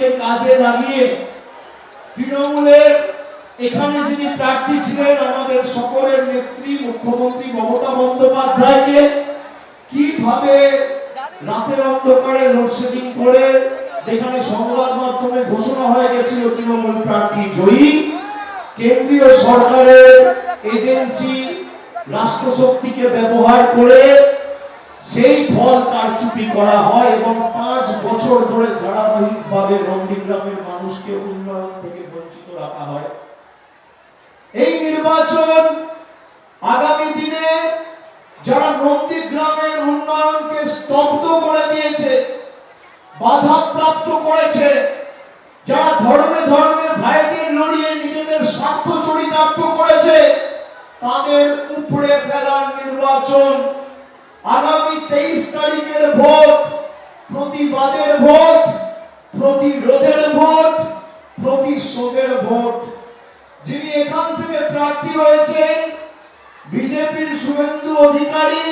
শক্তিকে কাজে লাগিয়ে তৃণমূলের এখানে যিনি প্রার্থী ছিলেন আমাদের সকলের নেত্রী মুখ্যমন্ত্রী মমতা বন্দ্যোপাধ্যায়কে কিভাবে রাতের অন্ধকারে লোডশেডিং করে, যেখানে সংবাদ মাধ্যমে ঘোষণা হয়ে গেছিল তৃণমূল প্রার্থী জয়ী, কেন্দ্রীয় সরকারের এজেন্সি রাষ্ট্রশক্তিকে ব্যবহার করে সেই ফল কারচুপি করা হয় এবং 5 বছর ধরে ধারাবাহিকভাবে নন্দীগ্রামের মানুষকে উন্নয়ন থেকে বঞ্চিত রাখা হয়। এই নির্বাচন আগামী দিনে যারা নন্দীগ্রামের উন্নয়নকে স্তব্ধ করে দিয়েছে, বাধাপ্রাপ্ত করেছে, যারা ধর্মে ধর্মে ভাইদের লড়িয়ে নিজেদের স্বার্থ চরিতার্থ করেছে, তাদের উপড়ে ফেলার নির্বাচন। আগামী 23 তারিখের ভোট প্রতিবাদের ভোট, প্রতিরোধের ভোট, প্রতিশোধের ভোট। যিনি এখান থেকে প্রার্থী হয়েছেন বিজেপির শুভেন্দু অধিকারী,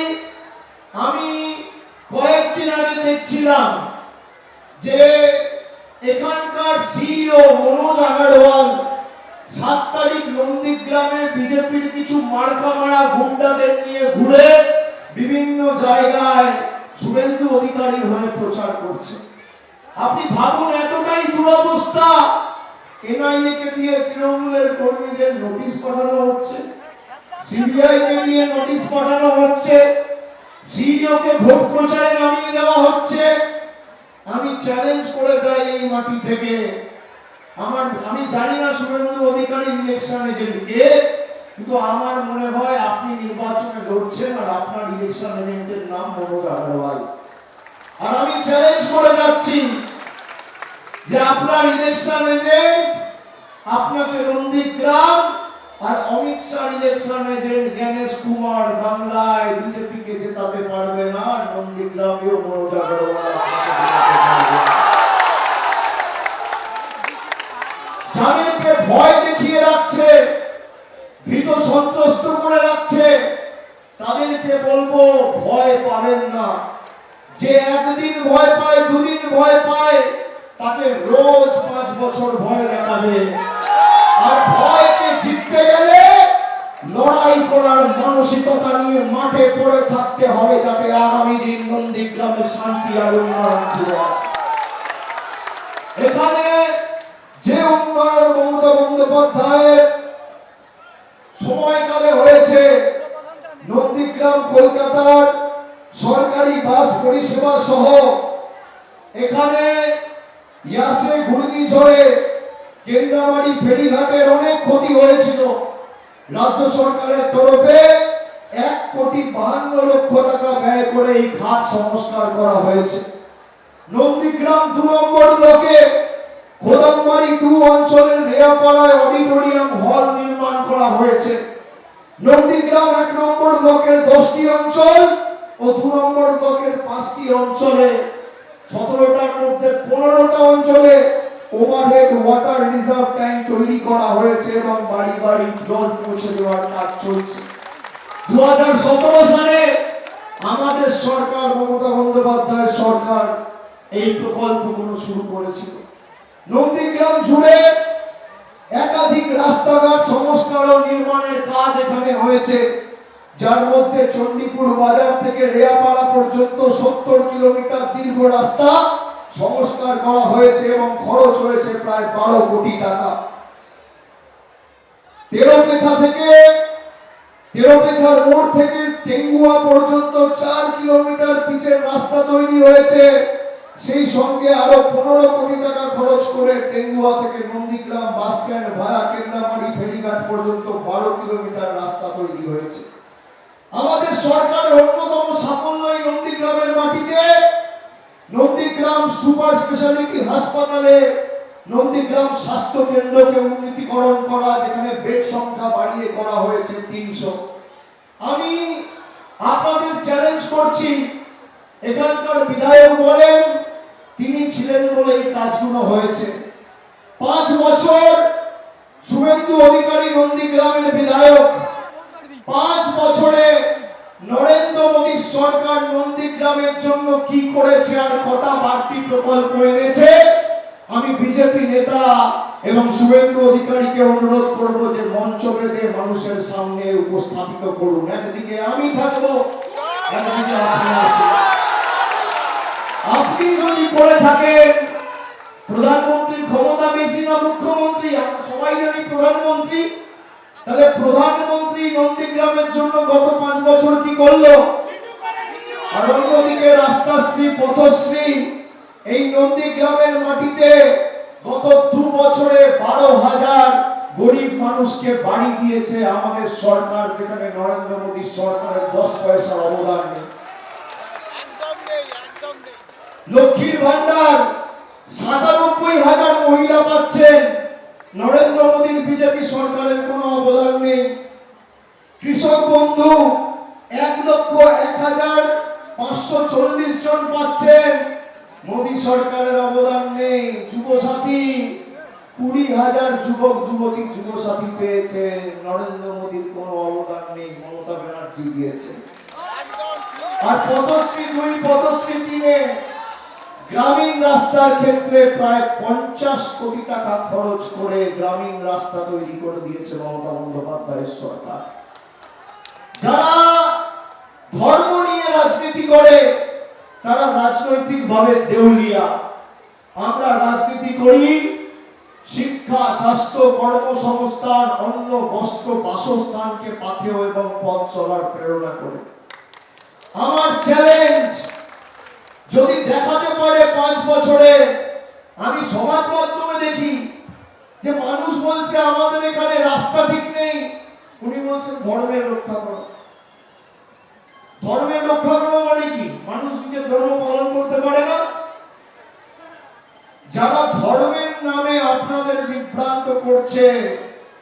আমি কয়েকদিন আগে দেখছিলাম যে এখানকার সিইও মনোজ আগরওয়াল 7 তারিখ নন্দীগ্রামে বিজেপির কিছু মার্কা মারা গুন্ডাদের নিয়ে ঘুরে বিভিন্ন জায়গায় শুভেন্দু অধিকারীর হয়ে প্রচার করছে। আপনি ভাবুন, এতটাই দুরবস্থা। এনআইএ কে দিয়ে তৃণমূলের কর্মীদের নোটিশ পাঠানো হচ্ছে, সিবিআই কে দিয়ে নোটিশ পাঠানো হচ্ছে, সিইও কে ভোট প্রচারে নামিয়ে দেওয়া হচ্ছে। আমি চ্যালেঞ্জ করে যাই এই মাটি থেকে, আমি জানি না শুভেন্দু অধিকারী ইলেকশন এজেন্ট কে, কিন্তু আমার মনে হয় আপনি নির্বাচনে লড়ছেন আর আপনার ইলেকশন এজেন্টের নাম মনোজ আগরওয়াল। আর আমি চ্যালেঞ্জ করে যাচ্ছি যে আপনার ইলেকশন এজেন্ট আপনাকে নন্দীগ্রাম আর অমিত শাহ ইলেকশন এজেন্ট জ্ঞানেশ কুমার বাংলায় বিজেপি কে জেতাতে পারবে না, নন্দীগ্রামেও মনোজ আগরওয়াল যাদেরকে ভয় দেখিয়ে রাখছে, ভীত সন্ত্রস্ত করে রাখছে, তাদেরকে বলবো ভয় পাবেন না। যে একদিন ভয় পায়, দুদিন ভয় পায়, তাকে রোজ 5 বছর ভয় দেখাবে। আর ভয়কে জিততে গেলে লড়াই করার মানসিকতা নিয়ে মাঠে পড়ে থাকতে হবে, যাতে আগামী দিন নন্দীগ্রামে শান্তি আর উন্নয়ন ফিরে আসে। এখানে যে উন্নয়ন মমতা বন্দ্যোপাধ্যায়ের সময়কালে হয়েছে, নন্দীগ্রাম কলকাতার সরকারি বাস পরিষেবা সহ এখানে ইয়াসে ঘূর্ণিঝড়ে কেন্দ্রামারি ফেরিঘাটের অনেক ক্ষতি হয়েছিল। রাজ্য সরকারের তরফে 1,52,00,000 টাকা ব্যয় করে এই ঘাট সংস্কার করা হয়েছে। নন্দীগ্রাম 2 নম্বর ব্লকে খোদামবাড়ি 2 অঞ্চলের রেয়াপাড়ায় অডিটোরিয়াম হল নির্মাণ করা হয়েছে। নন্দীগ্রাম 1 নম্বর ব্লকের 10টি অঞ্চল ও 2 নম্বর ব্লকের 5টি অঞ্চলে 17টার মধ্যে 15টা অঞ্চলে ওভারহেড ওয়াটার রিজার্ভ ট্যাঙ্ক তৈরি করা হয়েছে এবং বাড়ি বাড়ি জল পৌঁছে দেওয়ার কাজ চলছে। 2017 সালে আমাদের সরকার, মমতা বন্দ্যোপাধ্যায়ের সরকার, এই প্রকল্পগুলো শুরু করেছিল। নন্দীগ্রাম জুড়ে একাধিক রাস্তাঘাট সংস্কার ও নির্মাণের কাজ এখানে হয়েছে, যার মধ্যে চণ্ডীপুর বাজার থেকে রেয়াপাড়া পর্যন্ত 70 কিলোমিটার দীর্ঘ রাস্তা সংস্কার করা হয়েছে এবং খরচ হয়েছে প্রায় 12 কোটি টাকা। তেরোপেখার মোড় থেকে টেঙ্গুয়া পর্যন্ত 4 কিলোমিটার পিচের রাস্তা তৈরি হয়েছে। সেই সঙ্গে আরো 15 কোটি টাকা খরচ করে টেঙ্গুয়া থেকে নন্দীগ্রাম বাস স্ট্যান্ড ভায়া কেন্দ্রামারি ফেরিঘাট পর্যন্ত 12 কিলোমিটার রাস্তা তৈরি হয়েছে। আমাদের সরকারের অন্যতম সাফল্য এই নন্দীগ্রামের মাটিতে নন্দীগ্রাম সুপার স্পেশালিটি হাসপাতালে নন্দীগ্রাম স্বাস্থ্য কেন্দ্রকে উন্নীতকরণ করা, যেখানে বেড সংখ্যা বাড়িয়ে করা হয়েছে 300। আমি আপনাদের চ্যালেঞ্জ করছি, এখানকার বিধায়ক বলেন তিনি ছিলেন বলে এই কাজগুলো হয়েছে। 5 বছর শুভেন্দু অধিকারী নন্দীগ্রামের বিধায়ক, 5 বছরে নরেন্দ্র মোদীর সরকার নন্দীগ্রামের জন্য কি করেছে আর কটা বাড়তি প্রকল্প এনেছে আমি বিজেপি নেতা এবং শুভেন্দু অধিকারীকে অনুরোধ করব যে মঞ্চ বেঁধে মানুষের সামনে উপস্থাপিত করুন। একদিকে আমি থাকবো, একদিকে আপনি আসুন। আপনি যদি করে থাকেন প্রধানমন্ত্রীর ক্ষমতা বেশি না মুখ্যমন্ত্রী, আমরা সবাই জানি প্রধানমন্ত্রী, তাহলে প্রধানমন্ত্রী নন্দীগ্রামের জন্য গত 5 বছর কি করলো? আর অন্যদিকে রাস্তাশ্রী পথশ্রী এই নন্দীগ্রামের মাটিতে গত 2 বছরে 12,000 গরিব মানুষকে বাড়ি দিয়েছে আমাদের সরকার, যেখানে নরেন্দ্র মোদী সরকারের 10 পয়সার অবদান নেই। লক্ষ্মীর ভান্ডার 97,000 মহিলা পাচ্ছেন, নরেন্দ্র মোদীর বিজেপি সরকারের কোনো অবদান নেই। কৃষক বন্ধু 1,01,540 জন পাচ্ছেন, মোদী সরকারের অবদান নেই। যুবসাথী 20,000 যুবক যুবতী যুবসাথী পেয়েছে, নরেন্দ্র মোদীর কোনো অবদান নেই, মমতা ব্যানার্জি দিয়েছে। আর পথশ্রী 2, পথশ্রী 3 গ্রামীণ রাস্তার ক্ষেত্রে প্রায় 50 কোটি টাকা খরচ করে গ্রামীণ রাস্তা তৈরি করে দিয়েছে মমতা বন্দ্যোপাধ্যায়ের সরকার। যারা ধর্ম নিয়ে রাজনীতি করে তারা রাজনৈতিকভাবে দেউলিয়া। আমরা রাজনীতি করি শিক্ষা, স্বাস্থ্য, কর্মসংস্থান, অন্ন, বস্ত্র, বাসস্থানকে পাথেয় এবং পথ চলার প্রেরণা করে। আমার চ্যালেঞ্জ, যদি দেখাতে পারে 5 বছরে, আমি সমাজ মাধ্যমে দেখি যে মানুষ বলছে আমাদের এখানে রাস্তা ঠিক নেই, উনি বলছেন ধর্মের রক্ষা করো। ধর্মের রক্ষা করো মানে কি? মানুষ নিজের ধর্ম পালন করতে পারে না? যারা ধর্মের নামে আপনাদের বিভ্রান্ত করছে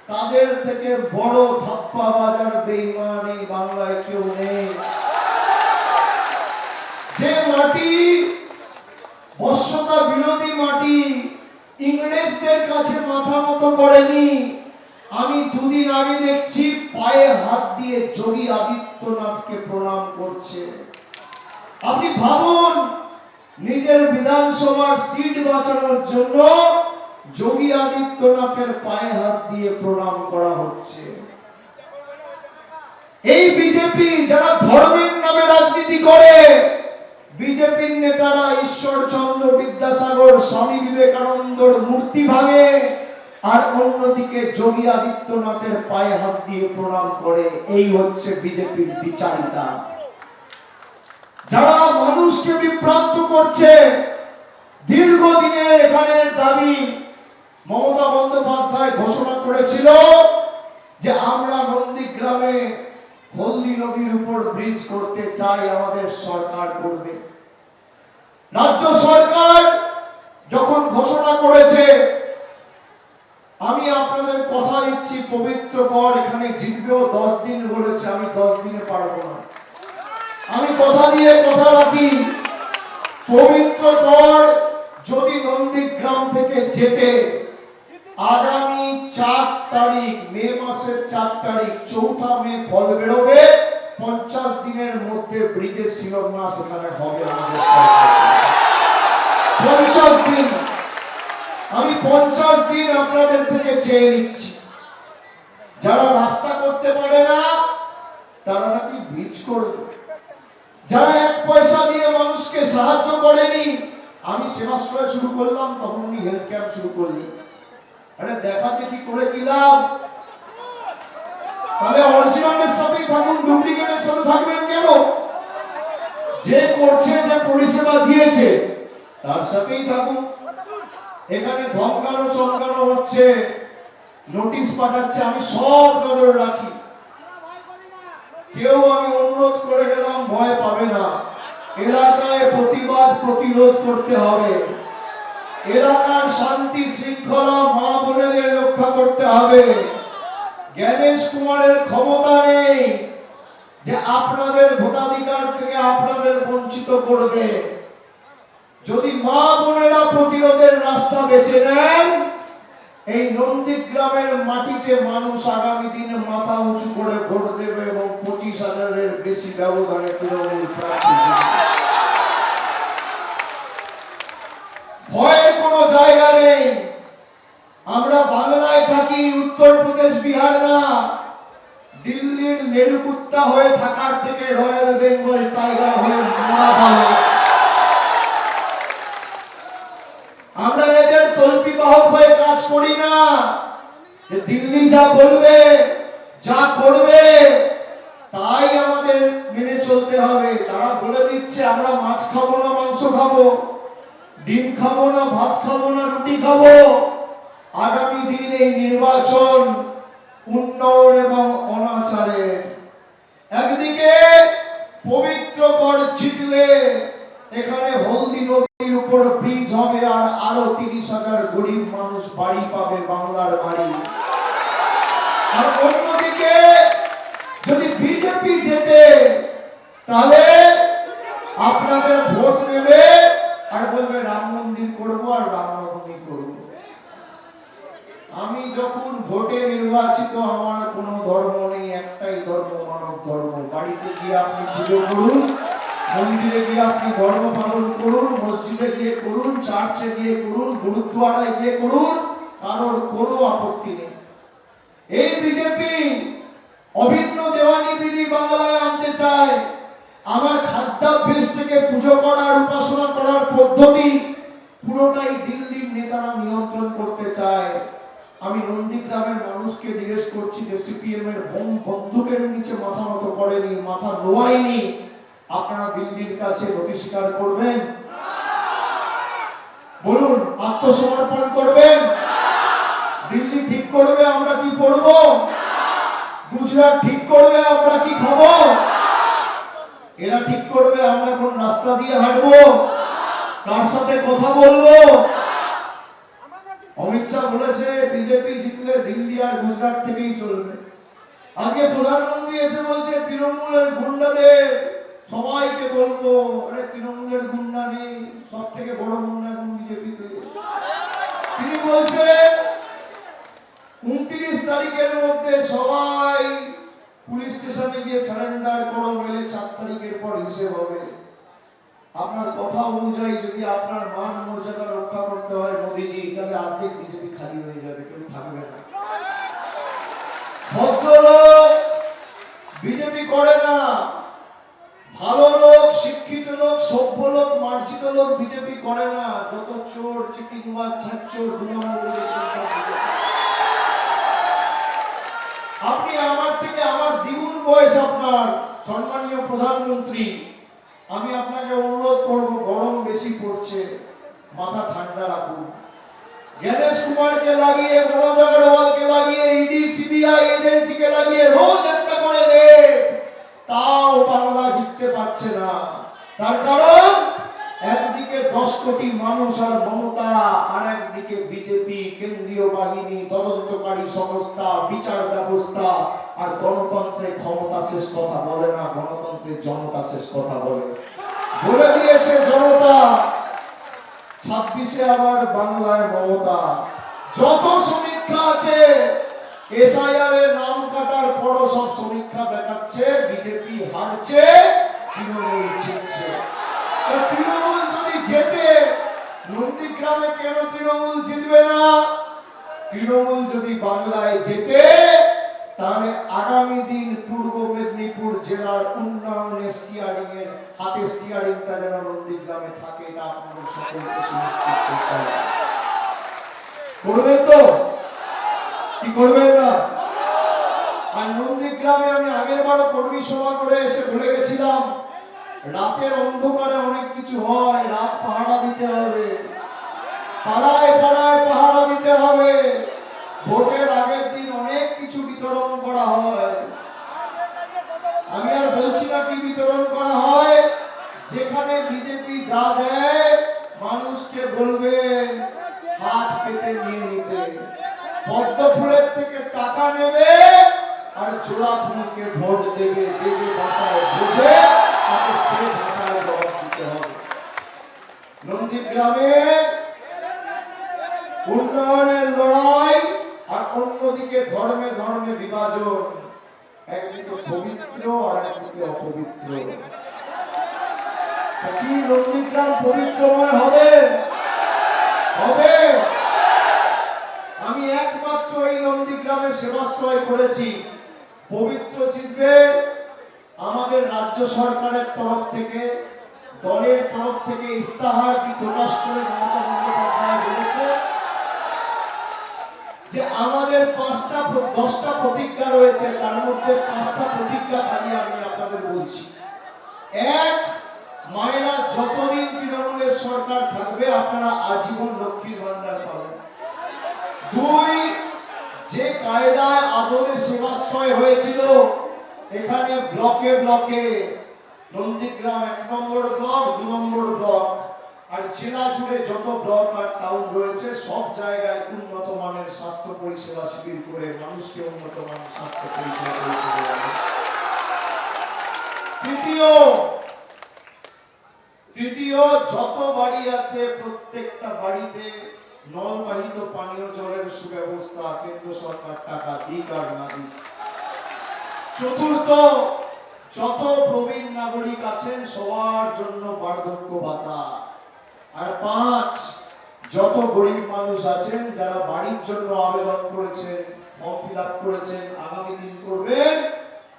তাদের থেকে বড় ধাপ্পা বাজার বেঈমান এই বাংলায় কেউ নেই। যে মাটি বর্ষতা বিরোধী মাটি ইংরেজদের কাছে মাথা মতো করেনি, আমি 2 দিন আগে দেখছি পায়ে হাত দিয়ে যোগী আদিত্যনাথকে প্রণাম করছে। আপনি ভাবুন, নিজের বিধানসভার সিট বাঁচানোর জন্য যোগী আদিত্যনাথের পায়ে হাত দিয়ে প্রণাম করা হচ্ছে। এই বিজেপি যারা ধর্মের নামে রাজনীতি করে, বিজেপির নেতারা ঈশ্বরচন্দ্র বিদ্যাসাগর, স্বামী বিবেকানন্দর মূর্তি ভাঙে, আর অন্যদিকে যোগী আদিত্যনাথের পায়ে হাত দিয়ে প্রণাম করে। এই হচ্ছে বিজেপির বিচারিতা। যারা মানুষকে বিভ্রান্ত করছে, দীর্ঘদিনের এখানের দাবি, মমতা বন্দ্যোপাধ্যায় ঘোষণা করেছিল যে আমরা নন্দীগ্রামে হলদি নদীর উপর ব্রিজ করতে চাই, আমাদের সরকার করবে। রাজ্য সরকার যখন ঘোষণা করেছে, আমি আপনাদের কথা দিচ্ছি, পবিত্র কর এখানে জিতবেও 10 দিন বলেছে, আমি 10 দিনে পারবো না। আমি কথা দিয়ে কথা রাখি, পবিত্র কর যদি নন্দীগ্রাম থেকে যেতে আগামী 4 তারিখ, মে মাসের 4 তারিখ, 4 মে ফল বেরোবে। 50 দিনের মধ্যে ব্রিজের শিলান্যাস এখানে হবে আমাদের সরকার। 50 দিন, আমি 50 দিন আপনাদের থেকে চেয়ে নিচ্ছি। যারা রাস্তা করতে পারে না তারা নাকি ব্রিজ করবে। যারা 1 পয়সা দিয়ে মানুষকে সাহায্য করেনি, আমি সেবাশ্রয় শুরু করলাম তখন উনি হেলথ ক্যাম্প শুরু করলেন। আরে দেখা দেখি করে কি লাভ? তাহলে অরিজিনালের সাথেই থাকুন, ডুপ্লিকেটের সাথে থাকবেন কেন? যে করছে, যে পরিষেবা দিয়েছে তার সাথেই থাকুন। এখানে ধমকানো চমকানো হচ্ছে, নোটিশ পাঠাচ্ছে, আমি সব নজর রাখি। কেউ, আমি অনুরোধ করে গেলাম, ভয় পাবে না। এলাকায় প্রতিবাদ প্রতিরোধ করতে হবে, এলাকার শান্তি শৃঙ্খলা মা বোনেদের রক্ষা করতে হবে। জ্ঞানেশ কুমারের ক্ষমতা নেই যে আপনাদের ভোটাধিকার থেকে আপনাদের বঞ্চিত করবে। যদি মা বোনেরা প্রতিরোধের রাস্তা বেছে নেন, এই নন্দীগ্রামের মাটিতে মানুষ আগামী দিনে মাথা উঁচু করে ভোট দেবে এবং 25,000-এর বেশি ব্যবধানে তৃণমূল প্রার্থী জিতবে। ভয়ের কোনো জায়গা নেই। কোচবিহার না, দিল্লির মেরুকুত্তা হয়ে থাকার থেকে রয়্যাল বেঙ্গল টাইগার হয়ে মরা ভালো। আমরা এদের তল্পিবাহক হয়ে কাজ করি না। যে দিল্লি যা বলবে, যা করবে, তাই আমাদের মেনে চলতে হবে। তারা বলে দিচ্ছে আমরা মাছ খাবো না মাংস খাবো, ডিম খাবো না ভাত খাবো না রুটি খাবো। আগামী দিন এই নির্বাচন উন্নয়ন এবং অনাচারে, একদিকে পবিত্র কর জিতলে এখানে হলদি নদীর উপর ব্রিজ হবে আর আরো 30,000 গরিব মানুষ বাড়ি পাবে, বাংলার বাড়ি। আর অন্যদিকে যদি বিজেপি জেতে তাহলে আপনাদের ভোট নেবে আর বলবে রাম মন্দির করবো আর রামনবমী করবো। আমি যখন ভোটে নির্বাচিত, আমার কোনো ধর্ম নেই, একটাই ধর্ম, মানব ধর্ম। বাড়িতে গিয়ে আপনি পুজো করুন, মন্দিরে গিয়ে আপনি ধর্ম পালন করুন, মসজিদে গিয়ে করুন, চার্চে গিয়ে করুন, গুরুদ্বারায় গিয়ে করুন, কারোর কোনো আপত্তি নেই। এই বিজেপি অভিন্ন দেওয়ানি বিধি বাংলায় আনতে চায়। আমার খাদ্যাভ্যাস থেকে পুজো করার, উপাসনা করার পদ্ধতি পুরোটাই দিল্লির নেতারা নিয়ন্ত্রণ করতে চায়। আমি নন্দীগ্রামের মানুষকে জিজ্ঞেস করছি যে সিপিএম এর বন্দুকের নিচে মাথা নত করেনি, মাথা নোয়ায়নি, আপনারা দিল্লির কাছে নথি স্বীকার করবেন? বলুন, আত্মসমর্পণ করবেন? দিল্লি ঠিক করবে আমরা কি করব, গুজরাট ঠিক করবে আমরা কি খাবো, এরা ঠিক করবে আমরা কোন রাস্তা দিয়ে হাঁটবো, কার সাথে কথা বলবো। অমিত শাহ বলেছে বিজেপি জিতলে দিল্লি আর গুজরাট থেকেই চলবে। আজকে প্রধানমন্ত্রী এসে বলছে তৃণমূলের গুন্ডাদের সবাইকে বলবো, আরে তৃণমূলের গুন্ডা নেই, সব থেকে বড় গুন্ডা এখন বিজেপিতে। তিনি বলছে 29 তারিখের মধ্যে সবাই পুলিশ স্টেশনে গিয়ে সারেন্ডার করো, মেলে 4 তারিখের পর হিসেব হবে। আপনার কথা অনুযায়ী যদি আপনার মান মর্যাদা রক্ষা করতে হয় মোদীজি, তাহলে অর্ধেক বিজেপি খালি হয়ে যাবে, কেউ থাকবে না। ভদ্রলোক বিজেপি করে না, ভালো লোক, শিক্ষিত লোক, সভ্য লোক, মার্জিত লোক বিজেপি করে না। যত চোর, চিটিংবাজ, ছাচ্চোর, আপনি আমার থেকে, আমার দ্বিগুণ বয়স আপনার, সম্মানীয় প্রধানমন্ত্রী, আমি আপনাকে অনুরোধ করব, গরম বেশি পড়ছে, মাথা ঠান্ডা রাখুন। জ্ঞানেশ কুমারকে লাগিয়ে, মনোজ আগরওয়ালকে লাগিয়ে, ইডি সিবিআই এজেন্সিকে লাগিয়ে রোজ একটা করে রেড, তাও বাংলা জিততে পারছে না। তার কারণ একদিকে 10 কোটি মানুষ আর মমতা, আর একদিকে বিজেপি, কেন্দ্রীয় বাহিনী, তদন্তকারী সংস্থা, বিচার ব্যবস্থা। আর গণতন্ত্রে ক্ষমতা শেষ কথা বলে না, গণতন্ত্রে জনতা শেষ কথা বলে। বলে দিয়েছে জনতা, 26-এ আবার বাংলায় মমতা। যত সমীক্ষা আছে এসআইআর এর নাম কাটার পর সব সমীক্ষা দেখাচ্ছে বিজেপি হারছে, তৃণমূল জিতছে। তৃণমূল যদি জেতে, নন্দীগ্রামে কেন তৃণমূল জিতবে না? তৃণমূল যদি বাংলায় জেতে, তাহলে আগামী দিন পূর্ব মেদিনীপুর জেলার উন্নয়নের স্টিয়ারিং এর হাতে স্টিয়ারিংটা যেন নন্দীগ্রামে থাকে, এটা আপনাদের সকলকে সুনিশ্চিত করতে হবে। করবেন তো? কি করবেন না? আর নন্দীগ্রামে আমি আগের বারও কর্মী সভা করে এসে ভুলে গেছিলাম, রাতের অন্ধকারে অনেক কিছু হয়, রাত পাহারা দিতে হবে, পাড়ায় পাড়ায় পাহারা দিতে হবে। ভোটের আগের দিন অনেক কিছু বিতরণ করা হয়। আমি আর বলছি না কি বিতরণ করা হয়। যেখানে বিজেপি যা দেয় মানুষকে বলবে হাত পেতে নিয়ে নিতে। পদ্ম ফুলের থেকে টাকা নেবে আর জোড়া ফুলকে ভোট দেবে। যে যে ভাষায় বোঝে তাকে সে ভাষায় জবাব দিতে হবে। নন্দীগ্রামে উন্নয়নের লড়াই আর অন্যদিকে ধর্মে ধর্মে বিভাজন, একদিকে পবিত্র আর একদিকে অপবিত্র। কি নন্দীগ্রাম পবিত্রময় হবে? হবে। আমি একমাত্র এই নন্দীগ্রামে নন্দীগ্রামের সেবাশ্রয় করেছি, পবিত্র চিত্রে আমাদের রাজ্য সরকারের তরফ থেকে, দলের তরফ থেকে ইস্তাহার প্রকাশ করে মমতা বন্দ্যোপাধ্যায় বলেছে যে আমাদের 10টা প্রতিজ্ঞা রয়েছে, তার মধ্যে 5টা প্রতিজ্ঞা খালি আমি আপনাদের বলছি। এক, মায়েরা যতদিন তৃণমূলের সরকার থাকবে আপনারা আজীবন লক্ষ্মীর ভান্ডার পাবেন। 2, যে কায়দায় আদলে সেবাশ্রয় হয়েছিল, এখানে ব্লকে ব্লকে, নন্দীগ্রাম 1 নম্বর ব্লক, 2 নম্বর ব্লক, আর জেলা জুড়ে যত ব্লক আর টাউন রয়েছে সব জায়গায় উন্নত মানের স্বাস্থ্য পরিষেবা শিবির করে মানুষকে উন্নত মানের স্বাস্থ্য পরিষেবা দেওয়া হবে। তৃতীয়, যত বাড়ি আছে প্রত্যেকটা বাড়িতে নলবাহিত পানীয় জলের সুব্যবস্থা কেন্দ্র সরকার টাকা দিক আর না দিক। চতুর্থ, যত প্রবীণ নাগরিক আছেন সবার জন্য বার্ধক্য ভাতা। আর 5, যত গরিব মানুষ আছেন যারা বাড়ির জন্য আবেদন করেছেন, ফর্ম ফিল আপ করেছেন, আগামী দিন করবেন,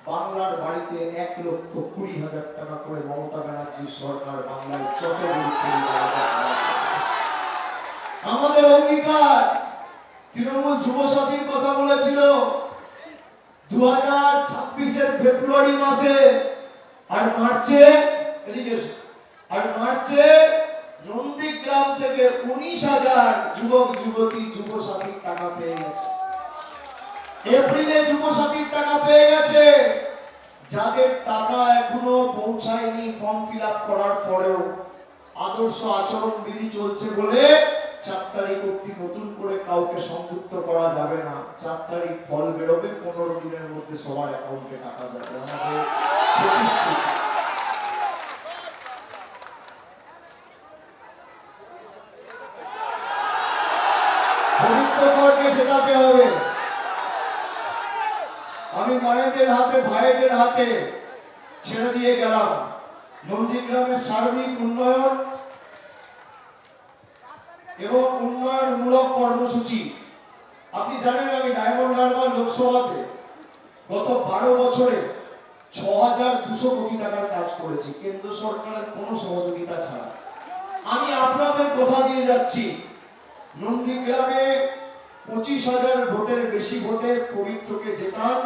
বাংলার বাড়িতে 1,20,000 টাকা করে মমতা ব্যানার্জির সরকার বাংলায় যত গরিব আমাদের অঙ্গীকার। তৃণমূল যুব সাথীর কথা বলেছিল 2026-এর ফেব্রুয়ারি মাসে, আর মার্চে নন্দীগ্রাম থেকে 19,000 যুবক যুবতী যুব সাথীর টাকা পেয়ে গেছে। এপ্রিলে যুব সাথীর টাকা পেয়ে গেছে। যাদের টাকা এখনো পৌঁছায়নি ফর্ম ফিল আপ করার পরেও আদর্শ আচরণ বিধি চলছে বলে 4 তারিখ অব্দি নতুন করে কাউকে সংযুক্ত করা যাবে না। 4 তারিখ ফল বেরোবে, 15 দিনের মধ্যে সবার অ্যাকাউন্টে টাকা যাবে। আমাদের প্রতিশ্রুতি। পবিত্রকরকে শেখাতে হবে। আমি মায়েদের হাতে ভাইদের হাতে ছেড়ে দিয়ে গেলাম নন্দীগ্রামের সার্বিক উন্নয়ন এবং উন্নয়নমূলক কর্মসূচি। আপনি জানেন আমি ডায়মন্ড হারবার লোকসভাতে গত 12 বছরে 6,200 কোটি টাকার কাজ করেছি কেন্দ্র সরকারের কোনো সহযোগিতা ছাড়া। আমি আপনাদের কথা দিয়ে যাচ্ছি, নন্দীগ্রামে 25,000 ভোটের বেশি ভোটে পবিত্রকে জেতান।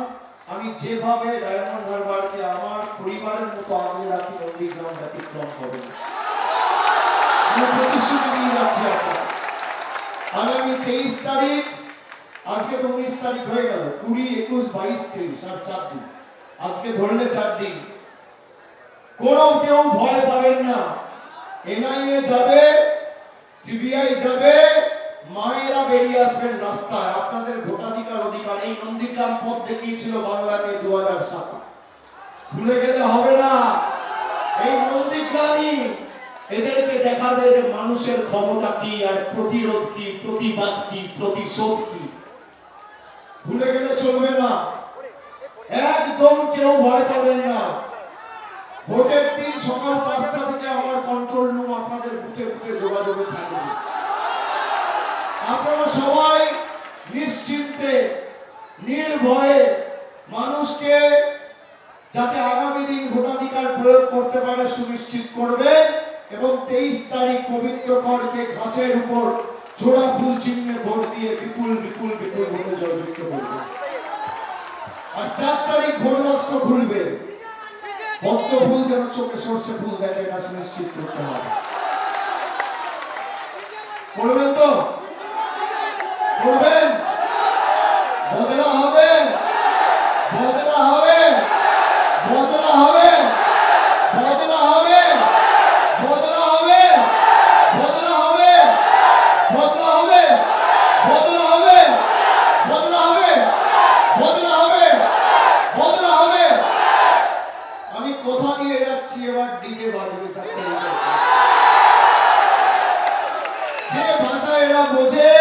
আমি যেভাবে ডায়মন্ড হারবারকে আমার পরিবারের মতো আগলে রাখি, নন্দীগ্রাম ব্যতিক্রম হবে না। আমি প্রতিশ্রুতি দিয়ে যাচ্ছি আপনার। আগামী 23 তারিখ, আজকে তো 19 তারিখ হয়ে গেল, 20, 21, 22, 23 আর 4 দিন, আজকে ধরলে 4 দিন। কেউ ভয় পাবেন না। এনআইএ যাবে, সিবিআই যাবে, মায়েরা বেরিয়ে আসবেন রাস্তায়। আপনাদের ভোটাধিকার অধিকার। এই নন্দীগ্রাম পথ দেখিয়েছিল বাংলাকে 2007। ভুলে গেলে হবে না। এই নন্দীগ্রামই এদেরকে দেখাবে যে মানুষের ক্ষমতা কি, আর প্রতিরোধ কি, প্রতিবাদ কি, প্রতিশোধ কি। ভুলে গেলে চলবে না। একদম কেউ ভয় পাবেন না। ভোটের দিন সকাল 5টা থেকে আমার কন্ট্রোল রুম আপনাদের বুথে বুথে যোগাযোগে থাকবে। আপনারা সবাই নিশ্চিন্তে নির্ভয়ে মানুষকে যাতে আগামী দিন ভোটাধিকার প্রয়োগ করতে পারে সুনিশ্চিত করবেন, এবং 23 তারিখ পবিত্র করকে ঘাসের উপর জোড়া ফুল চিহ্নে ভোট দিয়ে বিপুল বিপুল বিপুল ভোটে জয়যুক্ত করবেন। আর 4 তারিখ ভোট বাক্স খুলবে, পদ্ম ফুল যেন চোখে সর্ষে ফুল দেখে, এটা সুনিশ্চিত করতে হবে। করবেন তো? করবেন? বদলা হবে, বদলা হবে, বদলা হবে, বদলা হবে, বদলা হবে, বদলা হবে, বদলা হবে, বদলা হবে, বদলা হবে, বদলা হবে, বদলা হবে। আমি কথা নিয়ে যাচ্ছি, এবার ডিজে বাজবে। যে ভাষা এরা বোঝে,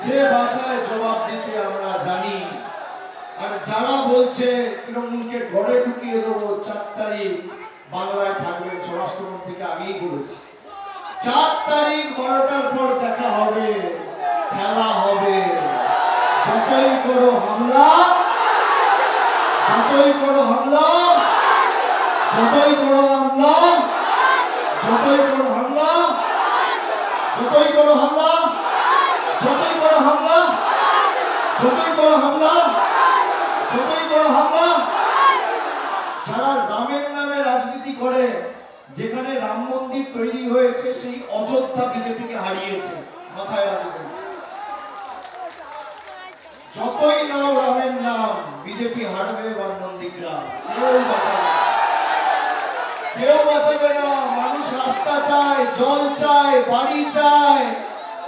যে ভাষায় জবাব দিতে আমরা জানি। আর যারা বলছে তৃণমূলকে ঘরে ঢুকিয়ে দেবো, 4 তারিখ বাংলায় থাকবেন, স্বরাষ্ট্রমন্ত্রীকে আগেই বলেছি। 4 তারিখ 12টার পর দেখা হবে, খেলা হবে। যতই করো হামলা, যতই করো হামলা, যতই করো হামলা, যতই করো হামলা, যতই করো হামলা, যতই করো হামলা, যতই করো হামলা, যতই করো হামলা। যারা রামের নামে রাজনীতি করে, যেখানে রাম মন্দির তৈরি হয়েছে সেই অযোধ্যা বিজেপিকে হারিয়েছে, মাথায় রাখবেন। যতই নাও রামের নাম, বিজেপি হারবে রাম মন্দিররা, কেউ বাঁচাবে না, কেউ বাঁচাবে না। মানুষ রাস্তা চায়, জল চায়, বাড়ি চায়,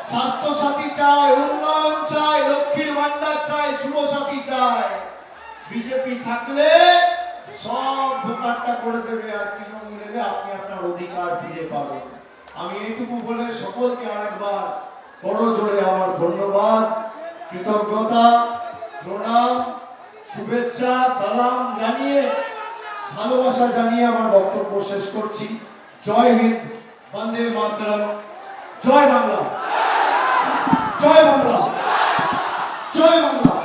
স্বাস্থ্য সাথী চায়, উন্নয়ন চায়, লক্ষ্মীর ভান্ডার চায়, যুব সাথী চায়। বিজেপি থাকলে সব দোকানটা করে দেবে, আর তৃণমূল এলে আপনি আপনার অধিকার ফিরে পাবেন। আমি এইটুকু বলে সকলকে আরেকবার বড় জোরে আমার ধন্যবাদ, কৃতজ্ঞতা, প্রণাম, শুভেচ্ছা, সালাম জানিয়ে, ভালোবাসা জানিয়ে আমার বক্তব্য শেষ করছি। জয় হিন্দ, বন্দে মাতরম, জয় বাংলা, জয় বাংলা, জয় বাংলা।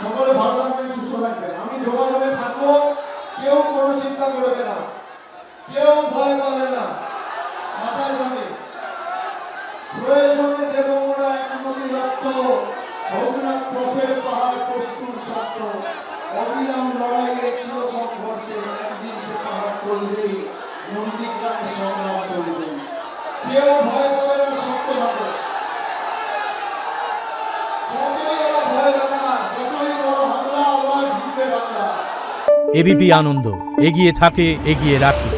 সকলে ভালো থাকবেন, সুস্থ থাকবেন। আমি যোগাযোগে থাকবো, কেউ কোনো চিন্তা করবে না, কেউ ভয় পাবে না, মাথায় রাখবে। প্রয়োজনে দেব মোরা এক নদী রক্ত, হোক না পথের পাহাড় প্রস্তুত শক্ত। অবিরাম লড়াইয়ে চির সংঘর্ষে একদিন সে পাহাড় করবে, নন্দীগ্রাম সংগ্রাম চলবে। কেউ ভয় পাবে না, শক্ত হবে। যতই ওরা ভয় দেখা, যতই বড় হামলা, আবার জিতবে বাংলা। এবিপি আনন্দ, এগিয়ে থাকে, এগিয়ে রাখে।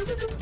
Thank you.